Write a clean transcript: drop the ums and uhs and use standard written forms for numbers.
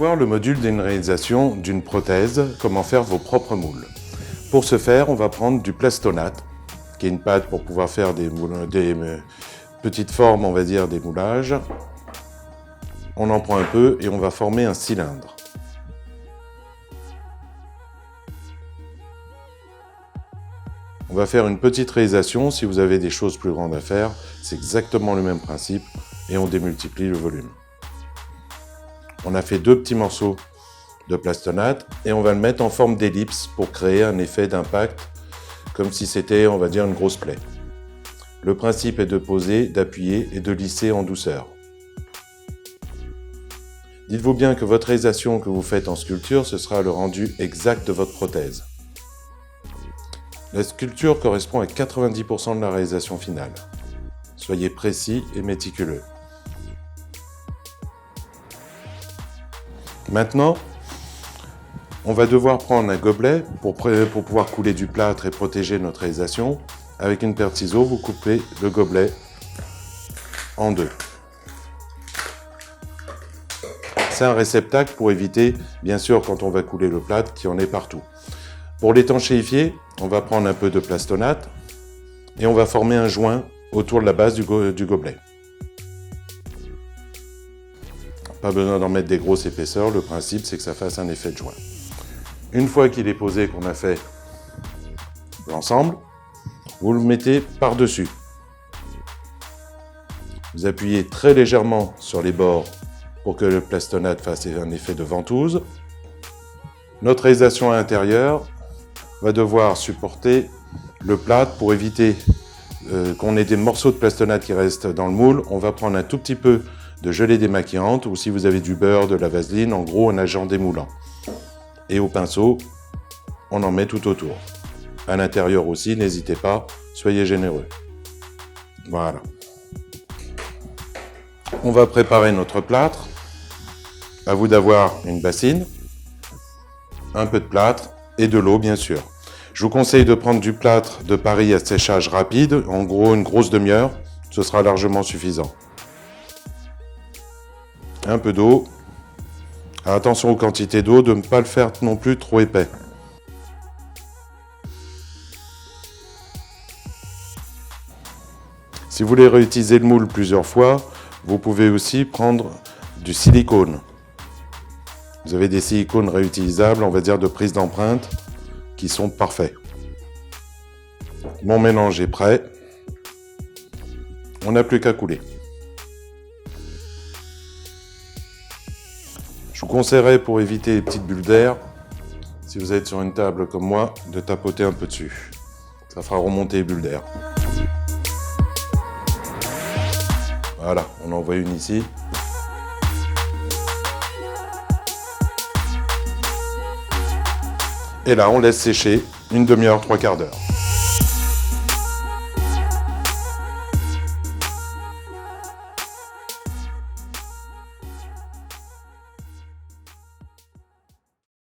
voir le module d'une réalisation d'une prothèse, comment faire vos propres moules. Pour ce faire, on va prendre du plastonate, qui est une pâte pour pouvoir faire des petites formes, on va dire, des moulages. On en prend un peu et on va former un cylindre. On va faire une petite réalisation. Si vous avez des choses plus grandes à faire, c'est exactement le même principe et on démultiplie le volume. On a fait 2 petits morceaux de plastonate et on va le mettre en forme d'ellipse pour créer un effet d'impact comme si c'était, on va dire, une grosse plaie. Le principe est de poser, d'appuyer et de lisser en douceur. Dites-vous bien que votre réalisation que vous faites en sculpture, ce sera le rendu exact de votre prothèse. La sculpture correspond à 90% de la réalisation finale. Soyez précis et méticuleux. Maintenant, on va devoir prendre un gobelet pour pouvoir couler du plâtre et protéger notre réalisation. Avec une paire de ciseaux, vous coupez le gobelet en 2. C'est un réceptacle pour éviter, bien sûr, quand on va couler le plâtre, qu'il y en ait partout. Pour l'étanchéifier, on va prendre un peu de plastonate et on va former un joint autour de la base du gobelet. Pas besoin d'en mettre des grosses épaisseurs, le principe c'est que ça fasse un effet de joint. Une fois qu'il est posé, qu'on a fait l'ensemble, vous le mettez par-dessus. Vous appuyez très légèrement sur les bords pour que le plastonate fasse un effet de ventouse. Notre réalisation à l'intérieur va devoir supporter le plâtre pour éviter qu'on ait des morceaux de plastonate qui restent dans le moule. On va prendre un tout petit peu de gelée démaquillante ou si vous avez du beurre, de la vaseline, en gros un agent démoulant. Et au pinceau, on en met tout autour. À l'intérieur aussi, n'hésitez pas, soyez généreux. Voilà. On va préparer notre plâtre. À vous d'avoir une bassine, un peu de plâtre et de l'eau bien sûr. Je vous conseille de prendre du plâtre de Paris à séchage rapide, en gros une grosse demi-heure, ce sera largement suffisant. Un peu d'eau. Attention aux quantités d'eau, de ne pas le faire non plus trop épais. Si vous voulez réutiliser le moule plusieurs fois, vous pouvez aussi prendre du silicone. Vous avez des silicones réutilisables, on va dire de prise d'empreinte, qui sont parfaits. Mon mélange est prêt. On n'a plus qu'à couler. Je vous conseillerais, pour éviter les petites bulles d'air, si vous êtes sur une table comme moi, de tapoter un peu dessus. Ça fera remonter les bulles d'air. Voilà, on en voit une ici. Et là, on laisse sécher une demi-heure, 3/4 d'heure.